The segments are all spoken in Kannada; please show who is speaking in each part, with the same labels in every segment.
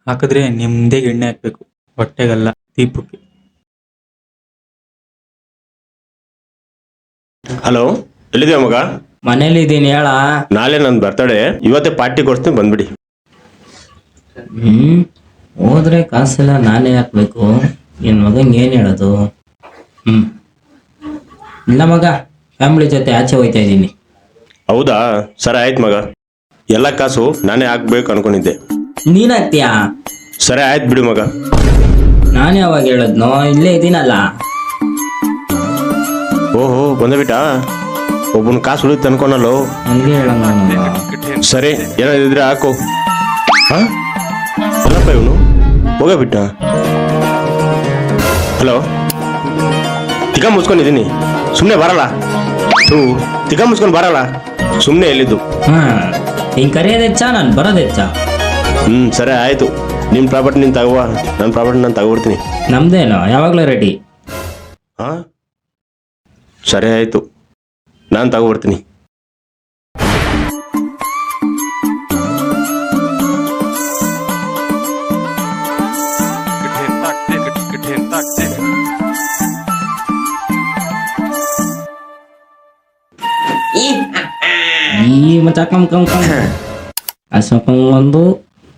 Speaker 1: ಹಾಕಿದ್ರೆ ನಿಮ್ದೇ ಎಣ್ಣೆ ಹಾಕ್ಬೇಕು, ಹೊಟ್ಟೆಗಲ್ಲ, ದೀಪಕ್ಕೆ.
Speaker 2: ಹಲೋ, ಎಲ್ಲಿದ್ಯಾ ಮಗ?
Speaker 3: ಮನೇಲಿ ಇದ್ದೀನಿ, ಹೇಳ.
Speaker 2: ನಾಳೆ ನನ್ನ ಬರ್ತಡೇ, ಇವತ್ತೇ ಪಾರ್ಟಿ ಕೊಡ್ತೀನಿ, ಬಂದ್ಬಿಡಿ.
Speaker 3: ಹೋದ್ರೆ ಕಾಸೆಲ್ಲ ನಾನೇ ಹಾಕ್ಬೇಕು. ನಿನ್ ಮಗಂಗೆ ಏನ್ ಹೇಳೋದು? ಇಲ್ಲ ಮಗ, ಫ್ಯಾಮಿಲಿ ಜೊತೆ ಆಚೆ ಹೋಯ್ತಾ ಇದ್ದೀನಿ.
Speaker 2: ಹೌದಾ, ಸರಿ ಆಯ್ತು ಮಗ. ಎಲ್ಲ ಕಾಸು ನಾನೇ ಹಾಕ್ಬೇಕು ಅನ್ಕೊಂಡಿದ್ದೆ.
Speaker 3: ನೀನ್ ಹಾಕ್ತೀಯಾ?
Speaker 2: ಸರಿ ಆಯ್ತು ಬಿಡು ಮಗ.
Speaker 3: ನಾನು ಯಾವಾಗ ಹೇಳದ್ನೋ, ಇಲ್ಲೇ ಇದ್ದೀನಲ್ಲ.
Speaker 2: ಓಹೋ, ಬಂದಬಿಟ್ಟ. ಒಬ್ಬನ ಕಾಸು ಉಳಿತು ಅನ್ಕೊನಲ್ಲೋ.
Speaker 3: ಹಂಗೆ ಹೇಳೋಣ.
Speaker 2: ಸರಿ, ಏನಾದಿದ್ರೆ ಹಾಕು. ಹಾ, ಎಲ್ಲಪ್ಪ ಇವನು ಹೋಗಬಿಟ್ಟ. ಹಲೋ, ತಿಗ ಮುಚ್ಕೊಂಡಿದ್ದೀನಿ, ಸುಮ್ಮನೆ ಬರಲ್ಲ. ತಿಗ ಮುಚ್ಕೊಂಡು ಬರಲ್ಲ, ಸುಮ್ಮನೆ ಎಲ್ಲಿದ್ದು.
Speaker 3: ಹಿಂಗ್ ಕರೆಯೋದು ಹೆಚ್ಚ, ನಾನು ಬರೋದು ಹೆಚ್ಚ.
Speaker 2: ಸರಿ ಆಯ್ತು. ನಿಮ್ ಪ್ರಾಪರ್ಟಿ ನೀನ್ ತಗೋ, ನನ್ನ ಪ್ರಾಪರ್ಟಿ ನಾನು ತಗೋಬಿಡ್ತೀನಿ.
Speaker 3: ನಮ್ದೇನೋ ಯಾವಾಗ್ಲೂ ರೆಡಿ.
Speaker 2: ಹಾ, ಸರಿ ಆಯ್ತು, ನಾನು ತಗೋಬಿಡ್ತೀನಿ.
Speaker 3: ಈ ಮಚ್ಚ ಅಶೋಕಂಗೊಂದು,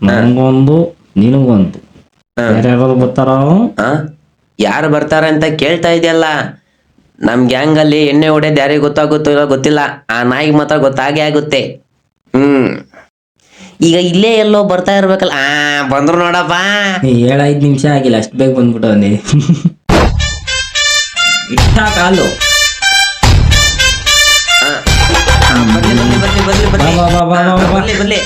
Speaker 3: ನಂಗೊಂದು, ನಿನಗೊಂದು. ಯಾರ್ಯಾರು ಬರ್ತಾರ?
Speaker 4: ಯಾರು ಬರ್ತಾರ ಅಂತ ಕೇಳ್ತಾ ಇದೆಯಲ್ಲ. ನಮ್ ಗ್ಯಾಂಗ್ ಅಲ್ಲಿ ಎಣ್ಣೆ ಹೊಡೆದ್ ಯಾರಿಗೆ ಗೊತ್ತಾಗುತ್ತೋ ಇಲ್ಲ ಗೊತ್ತಿಲ್ಲ, ಆ ನಾಯಿಗೆ ಮಾತ್ರ ಗೊತ್ತಾಗೇ ಆಗುತ್ತೆ. ಈಗ ಇಲ್ಲೇ ಎಲ್ಲೋ ಬರ್ತಾ ಇರ್ಬೇಕಲ್ಲ. ಬಂದ್ರು ನೋಡಪ್ಪ.
Speaker 3: 7-5 ನಿಮಿಷ ಆಗಿಲ್ಲ, ಅಷ್ಟು ಬೇಗ ಬಂದ್ಬಿಟ್ಟವನಿ. ಇಷ್ಟ ಕಾಲು.
Speaker 4: ಬರ್ಲಿ.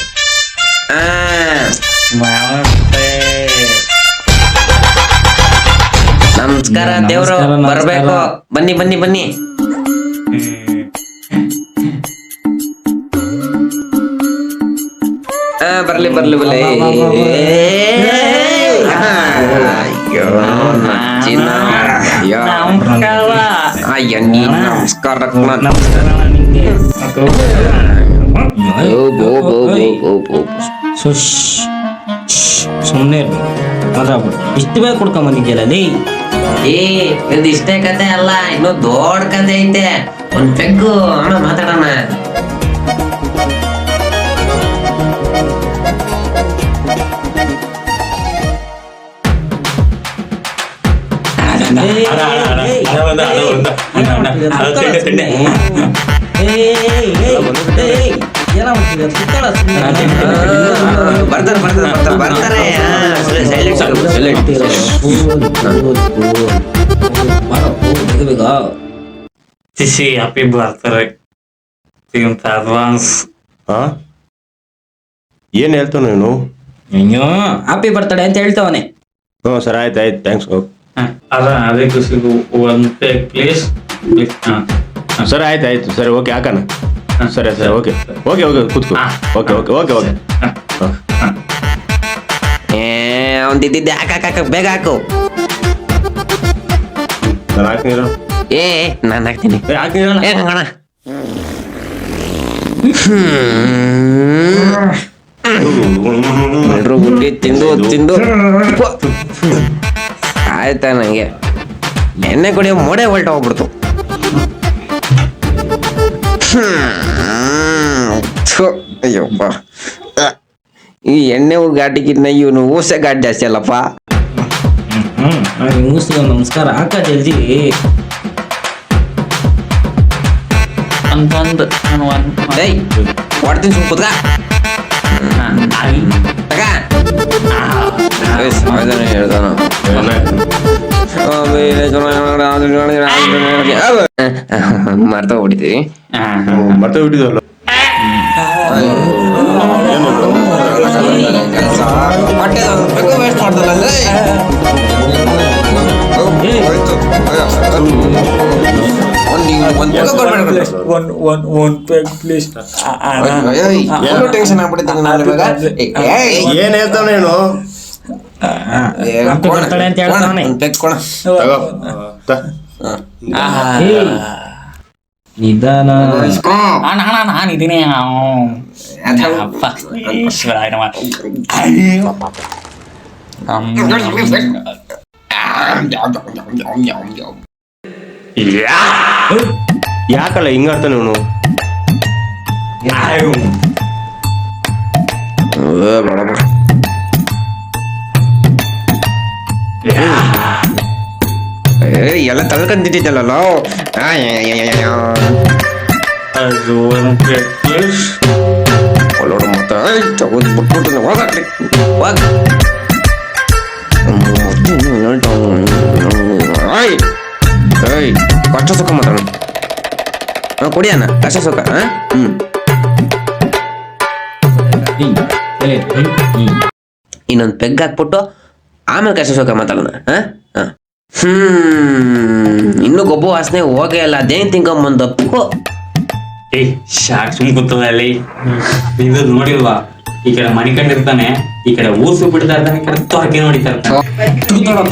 Speaker 4: ನಮಸ್ಕಾರ ದೇವ್ರು, ಬರ್ಬೇಕು. ಬನ್ನಿ. ಬರ್ಲಿ. ಅಯ್ಯೋ, ನೀನ್ ನಮಸ್ಕಾರ.
Speaker 3: ಸುಮ್ಮನೆ ಮಾತಾಡ್ಬಿಡು. ಇಷ್ಟು ಬೇಗ ಕೊಡ್ಕೊಂಡ್ ಬಂದಿದ್ಯಲ್ಲ ಲೇ.
Speaker 4: ಇದು ಇಷ್ಟೇ ಕತೆ ಅಲ್ಲ, ಇನ್ನೂ ದೊಡ್ಡ ಕತೆ ಐತೆ. ಒಂದ್ ಪೆಗ್ಗು ಅಣ್ಣ ಮಾತಾಡೋಣ. ಬರ್ತಾರೆ.
Speaker 1: ಹ್ಯಾಪಿ ಬರ್ತಾರೆ ಅಡ್ವಾನ್ಸ್.
Speaker 2: ಏನ್ ಹೇಳ್ತಾವ ನೀನು?
Speaker 3: ಹ್ಯಾಪಿ ಬರ್ತಡೆ ಅಂತ ಹೇಳ್ತಾವನೆ.
Speaker 2: ಸರಿ ಆಯ್ತು, ಥ್ಯಾಂಕ್ಸ್.
Speaker 1: ಅದೇ ಖುಷಿಗೂ ಒಂದು ಪ್ಲೇಸ್.
Speaker 2: ಸರಿ ಆಯ್ತು, ಸರಿ ಓಕೆ ಹಾಕೋಣ. ಸರಿ ಓಕೆ ಕೂತ್ಕೋ. ಓಕೆ.
Speaker 4: ಒಂದಿದ್ದೆ ಹಾಕ, ಬೇಗ ಹಾಕು.
Speaker 2: ನಾನು ಹಾಕ್ತೀರ?
Speaker 4: ನಾನು ಹಾಕ್ತೀನಿ. ಹಾಕೋಣ. ಎಲ್ರು ಗುಡ್ಡಿ ತಿಂದು ಆಯ್ತಾ? ನಂಗೆ ಎಣ್ಣೆ ಕುಡಿಯೋ ಮೋಡೆ ಹೊಲ್ಟ ಹೋಗ್ಬಿಡ್ತು. ಅಯ್ಯಪ್ಪ, ಈ ಎಣ್ಣೆ ಗಾಡಿಗಿನ್ನ ಇವನು ಊಸೆ ಗಾಡಿ ಜಾಸ್ತಿ ಅಲ್ಲಪ್ಪ.
Speaker 3: ನಮಸ್ಕಾರ ಹಾಕ ಜಲ್ದಿ.
Speaker 4: ಕೊಡ್ತೀನಿ, ಸುಮ್ ಕುತ್ಕ. ಹೇಳ್ತಾನ ಮರ್ತ ಹೊಡಿತೀವಿ.
Speaker 2: ಮತ್ತೆ ಬಿಟ್ಟಿದಲ್ಲ. ಏನ್ ಹೇಳ್ತಾನೇನು?
Speaker 3: ಅಂತ ಹೇಳ್ತಾನೆ. ನಿಧಾನ.
Speaker 1: ನಾನಿದ್ದೀನಿ.
Speaker 2: ಯಾಕಲ್ಲ ಹಿಂಗಾಡ್ತಾನೆ ಇವನು?
Speaker 4: ಎಲ್ಲ ತಳ್ಕೊಂತಿದ್ದಲ್ಲ
Speaker 1: ಅದು ಒಂದು
Speaker 4: ಬಿಟ್ಬಿಟ್ಟು ಹೋಗ್ರಿ ಹೋಗ್ ಕಷ್ಟ ಸುಖ ಮಾತಾಡ ಕುಡಿಯಣ್ಣ ಕಷ್ಟ ಸುಖ ಇನ್ನೊಂದು ಪೆಗ್ ಹಾಕ್ಬಿಟ್ಟು ಆಮೇಲೆ ಕಷ್ಟ ಸುಖ ಮಾತಾಡೋಣ ಇನ್ನು ಗೊಬ್ಬು ವಾಸನೆ ಹೋಗೇ ಇಲ್ಲ ಅದೇನ್ ತಿನ್ಕೊಂಬಂದಪ್ಪು
Speaker 1: ಶಾಕ್ ಸುಮ್ ಕೂತದ ಅಲ್ಲಿ ಇದು ನೋಡಿಲ್ವಾ? ಈ ಕಡೆ ಮನೆ ಕಂಡಿರ್ತಾನೆ, ಈ ಕಡೆ ಊಸು ಬಿಡ್ತಾ ಇರ್ತಾನೆ, ಈ ಕಡೆ ತೊರಕೆ ನೋಡಿತಾ ಇರ್ತಾನೆ.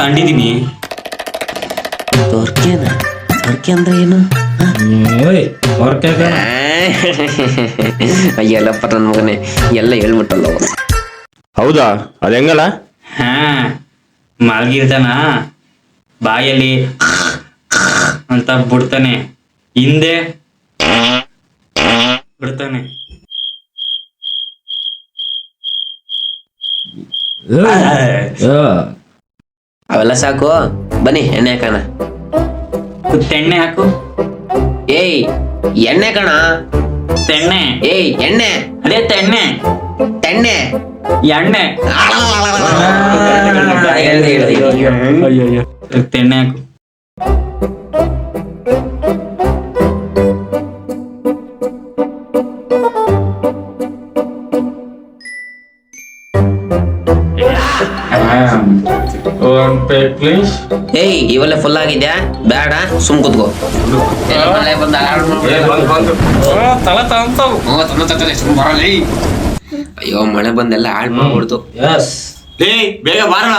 Speaker 1: ತಂಡಿದೀನಿ.
Speaker 4: ತೊರ್ಕೆನ? ತೊರ್ಕೆ ಅಂದ್ರೆ ಏನು? ಅಯ್ಯಲ್ಲಪ್ಪ ನನ್ನ ಮಗನೇ, ಎಲ್ಲ ಹೇಳ್ಬಿಟ್ಟಲ್ಲ ಅವನು.
Speaker 2: ಹೌದಾ? ಅದ ಹೆಂಗಲ್ಲ?
Speaker 1: ಹಾ, ಮಲ್ಗಿರ್ತಾನ, ಬಾಯಲ್ಲಿ ಅಂತ ಬಿಡ್ತಾನೆ, ಹಿಂದೆ ಬಿಡ್ತಾನೆ.
Speaker 4: ಅವೆಲ್ಲ ಸಾಕು, ಬನ್ನಿ ಎಣ್ಣೆ ಹಾಕೋಣ.
Speaker 1: ತೆಣ್ಣೆ ಹಾಕು.
Speaker 4: ಏಯ್ ಎಣ್ಣೆ ಕಣ.
Speaker 1: ತೆಣ್ಣೆ.
Speaker 4: ಏಯ್ ಎಣ್ಣೆ.
Speaker 1: ಅದೇ ತೆಣ್ಣೆ.
Speaker 4: ತೆಣ್ಣೆ
Speaker 1: ಎಣ್ಣೆ. ತೆಣ್ಣೆ ಹಾಕು.
Speaker 4: ಏಯ್ ಇವೆಲ್ಲ ಫುಲ್ ಆಗಿದ್ಯಾ? ಬೇಡ, ಸುಮ್ ಕುತ್ಕೋ. ಅಯ್ಯೋ ಮಳೆ ಬಂದೆಲ್ಲ ಹಾಳು ಮಾಡ್ಬಿಡ್ತು.
Speaker 2: ಬೇಗ ಬಾರೋಣ.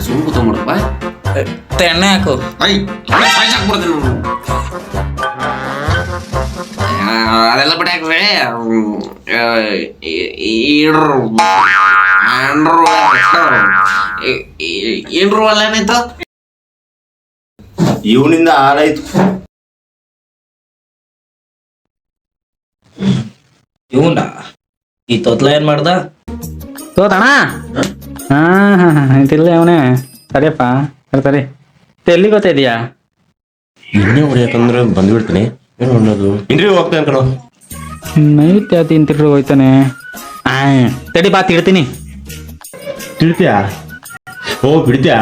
Speaker 4: ಸುಮ್ ಕುತ್ಕೊಂಡ್ಬಿಡಪ್ಪ.
Speaker 1: ತೆಣ್ಣೆ ಹಾಕು.
Speaker 4: ಅದೆಲ್ಲ ಬಿಡ ಏನ್ರು ಅಲ್ಲ ಏನಾಯ್ತು?
Speaker 2: ಇವನಿಂದ ಹಾಳಾಯ್ತು.
Speaker 3: ಇವಂಡ ಈ ತೊತ್ಲ ಏನ್ ಮಾಡ್ದ?
Speaker 1: ತೋತಣ. ಅಂತಿಲ್ಲ ಅವನೇ. ಸರಿಯಪ್ಪ, ಸರಿ. ಎಲ್ಲಿ ಗೊತ್ತಿದ್ಯಾ?
Speaker 2: ಇನ್ನೇ ಹೊಡಿಯಾಕಂದ್ರೆ ಬಂದ್ಬಿಡ್ತೀನಿ. ಏನು ಅನ್ನೋದು? ಇಂಟರ್ವ್ಯೂ ಹೋಗ್ತಾನೆ ಕಣೋ.
Speaker 1: ನೈಟ್ ಯಾತಿ ಇಂಟರ್ವ್ಯೂ ಹೋಯ್ತಾನೆ. ತಡಿ ಬಾ, ತಿಡ್ತೀನಿ.
Speaker 2: ತಿಳ್ತೀಯಾ? ಓ ಬಿಡ್ತೀಯಾ?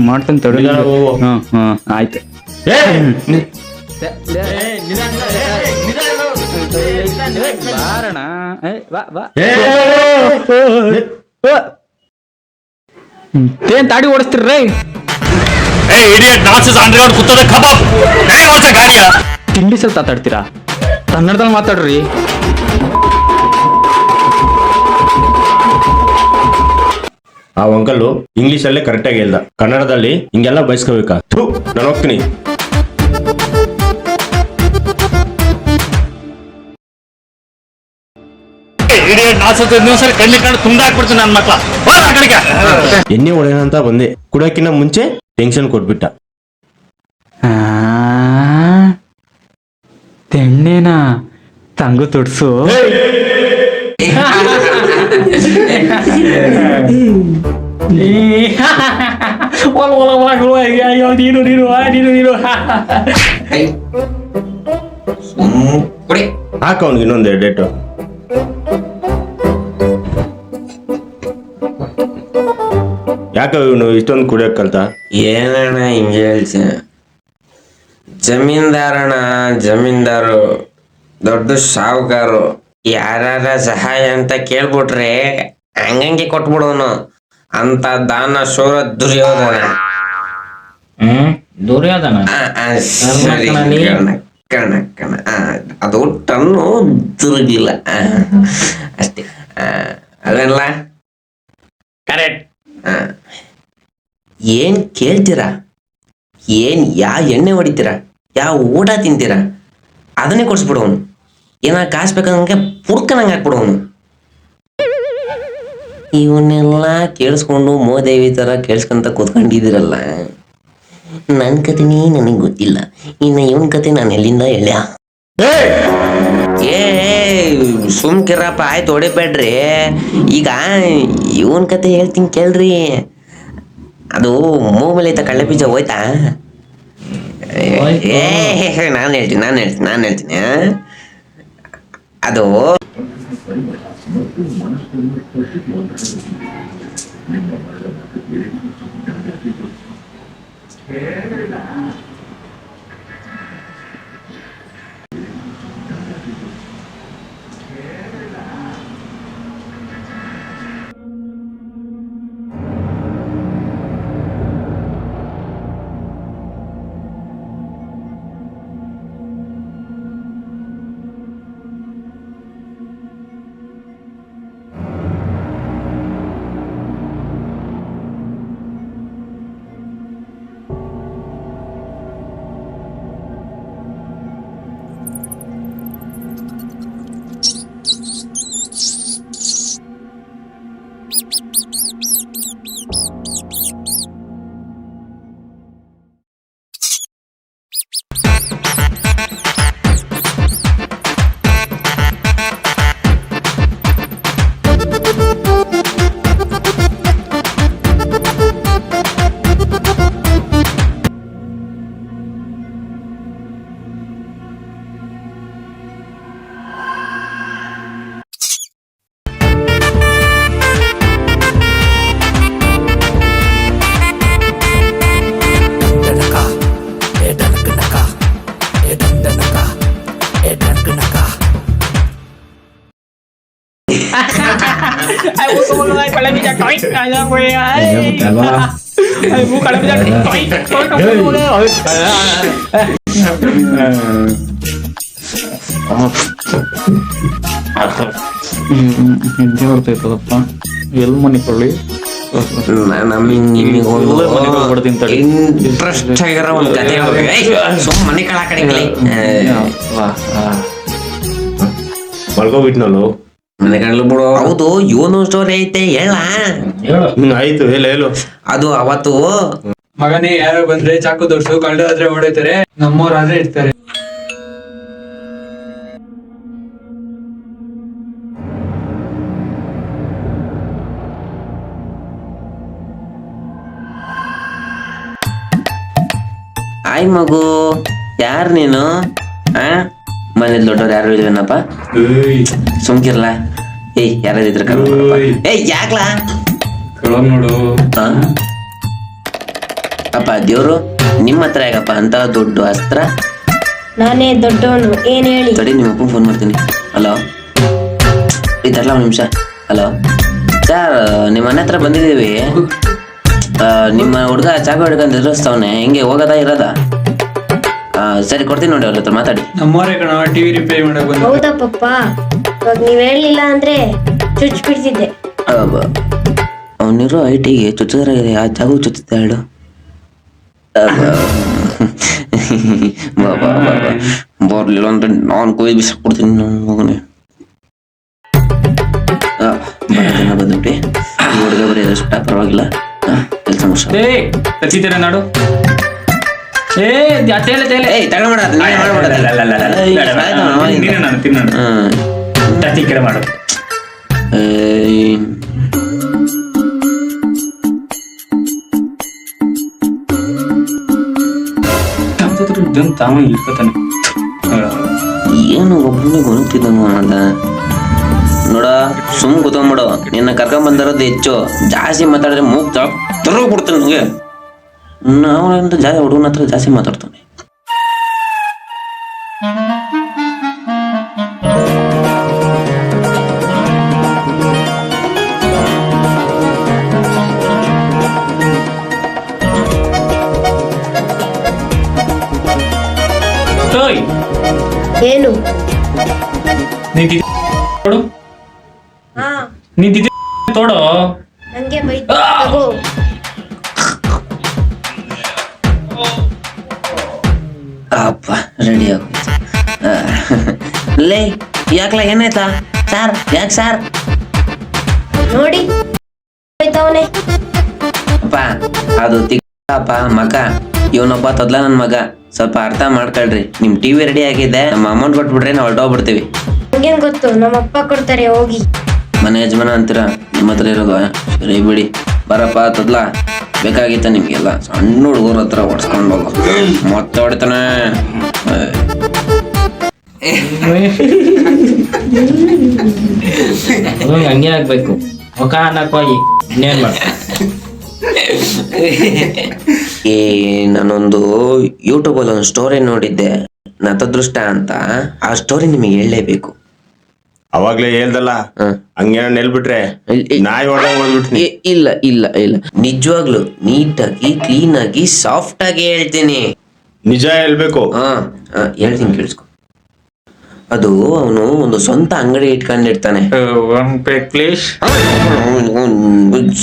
Speaker 1: ಮಾಡ್ತೇನೆ ತಡಿ. ಆಯ್ತು. ಏನ್ ತಾಡಿ ಓಡಿಸ್ತಿರ್ರಿ? ತಿಂಡಿ ಸ್ವಲ್ಪ ಮಾತಾಡ್ತೀರಾ? ಕನ್ನಡದಲ್ಲಿ ಮಾತಾಡ್ರಿ.
Speaker 2: ಆ ಅಂಕಲ್ಲು ಇಂಗ್ಲಿಷ್ ಅಲ್ಲೇ ಕರೆಕ್ಟ್ ಆಗಿ ಹೇಳ್ದ, ಕನ್ನಡದಲ್ಲಿ ಹಿಂಗೆಲ್ಲ ಬಯಸ್ಕೋಬೇಕಾ? ನಾನು ಹೋಗ್ತೀನಿ. ಎಣ್ಣೆ ಹೊಡೆಯೋಣ ಅಂತ ಬಂದೆ, ಕುಡೋಕಿನ್ನ ಮುಂಚೆ ಟೆನ್ಷನ್ ಕೊಟ್ಬಿಟ್ಟ.
Speaker 1: ತೆಣ್ಣೆನಾ? ತಂಗು ತುಡ್ಸು.
Speaker 2: ಹಾಕ ಅವನಿಗೆ ಇನ್ನೊಂದು ಡೇಟು. ಯಾಕ ಇವನು ಇಷ್ಟೊಂದು ಕುಡಿಯೋಕ್ ಕಲ್ತ?
Speaker 4: ಏನಣ್ಣ ಹಿಂಗೆ ಹೇಳ್ತಿ? ಜಮೀನ್ದಾರಣ, ಜಮೀನ್ದಾರು, ದೊಡ್ಡ ಸಾಹುಕಾರು, ಯಾರ ಸಹಾಯ ಅಂತ ಕೇಳ್ಬಿಟ್ರೆ ಹಂಗಂಗೆ ಕೊಟ್ಬಿಡೋನು. ಅಂತ ದಾನ ಶೂರ ದುರ್ಯೋಧನ.
Speaker 3: ದುರ್ಯೋಧನ?
Speaker 4: ಸರಿ ಕಣ ಕಣ. ಅದು ಟನ್ನು ತಿರುಗಿಲ್ಲ ಅಷ್ಟೇ. ಅಲ್ಲ
Speaker 1: ಕರೆಕ್ಟ್.
Speaker 4: ಏನ್ ಕೇಳ್ತೀರಾ, ಏನ್ ಯಾವ ಎಣ್ಣೆ ಹೊಡಿತೀರಾ, ಯಾವ ಊಟ ತಿಂತೀರಾ ಅದನ್ನೇ ಕೊಡ್ಸ್ಬಿಡೋನು. ಏನ ಕಾಸು ಬೇಕಂಗೆ ಪುಡ್ಕನಂಗೆ ಹಾಕ್ಬಿಡೋನು. ಇವನ್ನೆಲ್ಲ ಕೇಳಿಸ್ಕೊಂಡು ಮೋದೇವಿ ತರ ಕೇಳಿಸ್ಕೊಂತ ಕೂತ್ಕೊಂಡಿದ್ದೀರಲ್ಲ, ನನ್ನ ಕತೆನೇ ನನಗೆ ಗೊತ್ತಿಲ್ಲ, ಇನ್ನು ಇವನ್ ಕತೆ ನಾನು ಎಲ್ಲಿಂದ ಹೇಳ. ಏ ಸುಮ್ಕಿರಪ್ಪ, ಆಯ್ತು ಹೊಡಿಬೇಡ್ರಿ. ಈಗ ಇವನ್ ಕತೆ ಹೇಳ್ತೀನಿ ಕೇಳ್ರಿ. ಅದು ಮೂಗ್ ಮೇಲೆ ಐತ ಕಳ್ಳೆ ಬೀಜ ಹೋಯ್ತಾ? ನಾನು ಹೇಳ್ತೀನಿ ಅದು
Speaker 3: ನಿದ್ದೆ ಬರ್ತೈತದಪ್ಪ, ಎಲ್ಲಿ ಮನಿಕೊಳ್ಳಿ.
Speaker 4: ಇಂಟ್ರೆಸ್ಟ್ ಆಗಿರೋ ಒಂದು ಕತೆ ಸುಮ್ ಮನೆ ಕಳ ಕಡೆ
Speaker 2: ಮಲ್ಕೋಬಿಟ್ನಲ್ಲ
Speaker 4: ಮನೆ ಕಡಲು ಬಿಡು. ಹೌದು, ಇವನು ಸ್ಟೋರಿ ಐತೆ ಹೇಳ.
Speaker 2: ಆಯ್ತು ಹೇಳು.
Speaker 4: ಅದು ಅವತ್ತು
Speaker 5: ಮಗನೇ ಯಾರೋ ಬಂದ್ರೆ ಚಾಕು ತೋರ್ಸು, ಕಳ್ಳರಾದ್ರೆ ಹೊಡಿತಾರೆ, ನಮ್ಮೋರಾದ್ರೆ ಇರ್ತಾರೆ.
Speaker 4: ಆಯ್ ಮಗು, ಯಾರು ನೀನು? ಮನೇಲಿ ದೊಡ್ಡವ್ರು ಯಾರು ಇಲ್ವೇನಪ್ಪ? ಸುಮ್ಕಿರ್ಲ. ಏಯ್ ಯಾರಾದಿದ್ರ ಏಯ್ ಯಾಕ್ಲಾ
Speaker 1: ನೋಡು
Speaker 4: ಅಪ್ಪ ದೇವ್ರು ನಿಮ್ಮ ಹತ್ರ ಯಾಕಪ್ಪ ಅಂತ ದೊಡ್ಡ ಅಸ್ತ್ರ?
Speaker 6: ನಾನೇ ದೊಡ್ಡವನು, ಏನ್ ಹೇಳಿ?
Speaker 4: ತಡಿ, ನಿಮ್ಮ ಅಪ್ಪ ಫೋನ್ ಮಾಡ್ತೀನಿ. ಹಲೋ, ಇದಲ್ಲ ಒಂದು ನಿಮಿಷ. ಹಲೋ ಸರ್, ನಿಮ್ಮ ಮನೆ ಹತ್ರ ಬಂದಿದ್ದೀವಿ. ನಿಮ್ಮ ಹುಡುಗ ಚಾಕು ಹಿಡ್ಕೊಂಡು ಎದುರಿಸ್ತವನೆ, ಹೆಂಗೆ ಹೋಗೋದಾ ಇರೋದಾ? ಸರಿ, ಕೊಡ್ತೀನಿ ನೋಡಿ, ಅವ್ರ ಹತ್ರ ಮಾತಾಡಿ.
Speaker 5: ನಮ್ಮೋರೇ ಕಣ, ಟಿವಿ ರಿಪೇರಿ ಮಾಡಕ್ ಬಂದ.
Speaker 6: ಹೌದಾ ಪಪ್ಪ? ಇವಾಗ ನೀವ್ ಹೇಳಿಲ್ಲ ಅಂದ್ರೆ ಚುಚ್ ಬಿಡ್ತಿದ್ದೆ.
Speaker 4: ಅವನಿರೋ ಐಟಿಗೆ ಚುಚ್ಚಿದ್ರೆ ಆ ಚಾಕು ಚುಚ್ಚುತ್ತೆ ಹೇಳು. ಬರ್ಲಿಲ್ಲ ಅಂದ್ರೆ ನಾನು ಕೊಯ್ದು ಬಿಸಾಕ್ಬಿಡ್ತೀನಿ ನನ್ನ ಮಗನೇ. ಬಂದ್ಬಿಟ್ಟು ಈ ಹುಡುಗ ಬರೀ ಅಷ್ಟು ಪರವಾಗಿಲ್ಲ, ಕೆಲಸ ಮುಗಿಸ.
Speaker 1: ನಾಡು ಮಾಡು. ಏನು ಒಬ್ಬನಿಗೆ ಗೊತ್ತಿದ್ದಂಗ ಅದ ನೋಡ. ಸುಮ್ ಕೂತ್ಕೊಂಡ್ಬಿಡು, ನಿನ್ನ ಕರ್ಕೊಂಡ್ ಬಂದಿರೋದು ಹೆಚ್ಚು. ಜಾಸ್ತಿ ಮಾತಾಡಿದ್ರೆ ಮೂಗ್ ತರೋಗ್ಬಿಡ್ತಾನೆ ನನಗೆ. ನಾವು ಜಾಸ್ತಿ ಹುಡುಗನ ಹತ್ರ ಜಾಸ್ತಿ ಮಾತಾಡ್ತಾನೆ.
Speaker 6: ಏನು?
Speaker 1: ನೀನ್
Speaker 6: ಹಾ,
Speaker 1: ನೀನ್
Speaker 4: ರೆಡಿ ಆಗೋಯ್ತು. ಲೇ ಯಾಕ್ಲ ಏನಾಯ್ತಾ ಸಾರ್? ಯಾಕೆ ಸಾರ್?
Speaker 6: ನೋಡಿ ಹೋಯ್ತವನೆ.
Speaker 4: ಅಪ್ಪ ಅದು ತಿಕ್ಕಪ್ಪ ಮಗ, ಇವನೊಬ್ಬ ತೊದ್ಲ ನನ್ನ ಮಗ. ಸ್ವಲ್ಪ ಅರ್ಥ ಮಾಡ್ಕೊಳ್ರಿ. ನಿಮ್ ಟಿವಿ ರೆಡಿ ಆಗಿದೆ, ನಮ್ಮ ಅಮೌಂಟ್ ಕೊಟ್ಬಿಟ್ರೆ ನಾವು ಹೊರಟೋಗ್ಬಿಡ್ತೀವಿ.
Speaker 6: ಹಂಗೇನ್ ಗೊತ್ತು, ನಮ್ಮ ಅಪ್ಪ ಕೊಡ್ತಾರೆ ಹೋಗಿ.
Speaker 4: ಮನೆ ಯಜಮಾನ ಅಂತೀರಾ, ನಿಮ್ಮ ಹತ್ರ ಇರೋದು? ಸರಿ ಬಿಡಿ, ಬರಪ್ಪ ತೊದ್ಲ. ಬೇಕಾಗಿತ್ತ ನಿಮ್ಗೆಲ್ಲ ಸಣ್ಣ ಹುಡುಗರ ಹತ್ರ ಹೊಡ್ಸ್ಕೊಂಡು ಹೋಗೋ. ಮತ್ತೆ ಹೊಡಿತಾನೆ.
Speaker 3: ಹಂಗೆ ಆಗ್ಬೇಕು. ಮುಖ ಅನ್ನಕ್ ಹೋಗಿ ಇನ್ನೇನ್ ಮಾಡ.
Speaker 4: ಈ ನಾನೊಂದು ಯೂಟ್ಯೂಬಲ್ಲಿ ಒಂದು ಸ್ಟೋರಿ ನೋಡಿದ್ದೆ, ನತದೃಷ್ಟ ಅಂತ. ಆ ಸ್ಟೋರಿ ನಿಮಗೆ ಹೇಳಲೇಬೇಕು.
Speaker 2: ಅವಾಗ್ಲೇ ಹೇಳ್ದಲ್ಲ, ಹಂಗೆ ನೆಲ್ಬಿಟ್ರೆ ನಾಯಿ ಹೊಡೆದಂಗ್ ಹೊಡ್ಬಿಟ್ನಿ.
Speaker 4: ಇಲ್ಲ ಇಲ್ಲ ಇಲ್ಲ, ನಿಜವಾಗ್ಲು ನೀಟಾಗಿ ಕ್ಲೀನ್ ಆಗಿ ಸಾಫ್ಟ್ ಆಗಿ ಹೇಳ್ತೀನಿ.
Speaker 2: ನಿಜ ಹೇಳ್ಬೇಕು.
Speaker 4: ಹೇಳ್ತೀನಿ ಕೇಳಿಸ್ಕೊ. ಅದು ಅವನು ಒಂದು ಸ್ವಂತ ಅಂಗಡಿ ಇಟ್ಕೊಂಡಿರ್ತಾನೆ.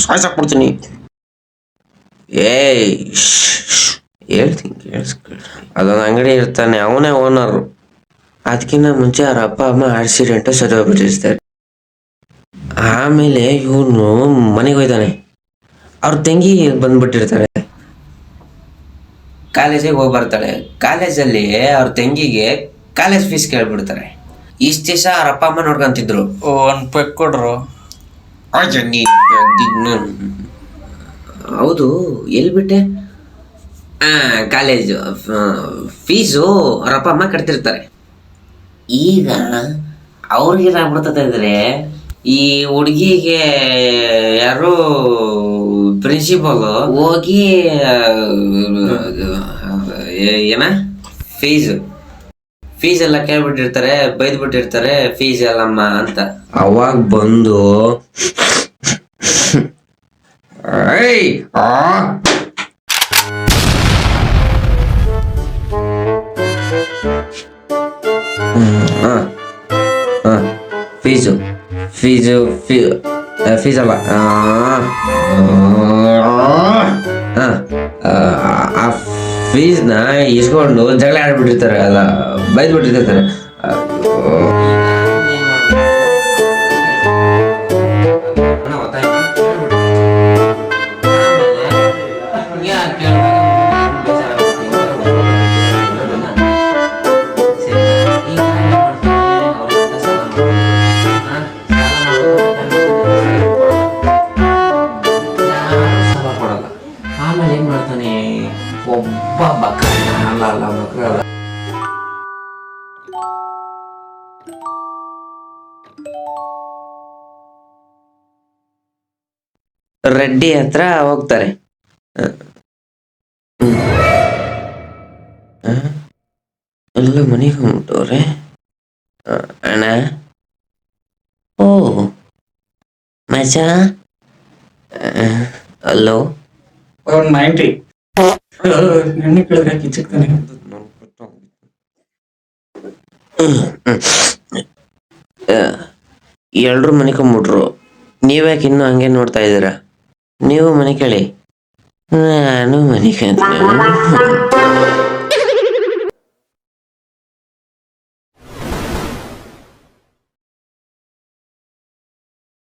Speaker 4: ಸಾಯ್ಸಾಕ್ಬಿಡ್ತೀನಿ. ಹೇಳ್ತೀನಿ ಕೇಳಿಸ್ಕೊಳ್ರಿ. ಅದೊಂದು ಅಂಗಡಿ ಇರ್ತಾನೆ, ಅವನೇ ಓನರು. ಅದಕ್ಕಿಂತ ಮುಂಚೆ ಅವ್ರ ಅಪ್ಪ ಅಮ್ಮ ಆಕ್ಸಿಡೆಂಟ್ ಸರಿ ಹೋಗ್ಬಿಟ್ಟಿರ್ತಾರೆ. ಆಮೇಲೆ ಇವನು ಮನೆಗೆ ಹೋಯ್ತಾನೆ. ಅವ್ರ ತಂಗಿ ಬಂದ್ಬಿಟ್ಟಿರ್ತಾಳೆ. ಕಾಲೇಜಿಗೆ ಹೋಗಿ ಬರ್ತಾಳೆ. ಕಾಲೇಜಲ್ಲಿ ಅವ್ರ ತಂಗಿಗೆ ಕಾಲೇಜ್ ಫೀಸ್ ಕೇಳ್ಬಿಡ್ತಾರೆ. ಇಷ್ಟ ದಿವಸ ಅವ್ರ ಅಪ್ಪ ಅಮ್ಮ ನೋಡ್ಕೊಂತಿದ್ರು.
Speaker 3: ಒಂದ್ ಪೆಕ್ ಕೊಡ್ರು.
Speaker 4: ಹೌದು, ಎಲ್ಲಿ ಬಿಟ್ಟೆ? ಕಾಲೇಜು ಫೀಸು ಅವ್ರ ಅಪ್ಪ ಅಮ್ಮ ಕಟ್ತಿರ್ತಾರೆ. ಈಗ ಅವ್ರಿಗೇನಾಗ್ಬಿಡ್ತದೆ ಅಂದ್ರೆ, ಈ ಹುಡುಗಿಗೆ ಯಾರು ಪ್ರಿನ್ಸಿಪಲ್ ಹೋಗಿ ಏನ ಫೀಸ್ ಎಲ್ಲ ಕೇಳ್ಬಿಟ್ಟಿರ್ತಾರೆ, ಬೈದ್ಬಿಟ್ಟಿರ್ತಾರೆ, ಫೀಸ್ ಎಲ್ಲಮ್ಮ ಅಂತ. ಅವಾಗ ಬಂದು ಫೀಸ್ ಅಲ್ಲ, ಆ ಫೀಸ್ನ ಇಸ್ಕೊಂಡು ಜಗಳ ಆಡ್ಬಿಟ್ಟಿರ್ತಾರೆ, ಅಲ್ಲ ಬೈದ್ಬಿಟ್ಟಿರ್ತಾರೆ. ಆಮೇಲೆ ಏನ್ ಮಾಡ್ತಾನೆ, ಒಬ್ಬ ಬಕ್ರ ರೆಡ್ಡಿ ಹತ್ರ ಹೋಗ್ತಾರೆ. ಎಲ್ಲ ಮನೆಗೆ ಹೋಗ್ಬಿಟ್ಟವ್ರೆ. ಅಣ್ಣ, ಓ ಮಜಾ. ಹಲೋ,
Speaker 3: 90 ನೆನ್ನೆ ಕೇಳಿದ್ರೆ ಕಿಚ್ಚಕ್ತಾನೆ.
Speaker 4: ಎಲ್ರು ಮನಿಕೊಂಬಿಟ್ರು. ನೀವ್ಯಾಕೆ ಇನ್ನೂ ಹಂಗೆ ನೋಡ್ತಾ ಇದ್ದೀರಾ? ನೀವು ಮನೆ ಕೇಳಿ, ನಾನು ಮನೆ ಕೇಳ್ತೀನಿ.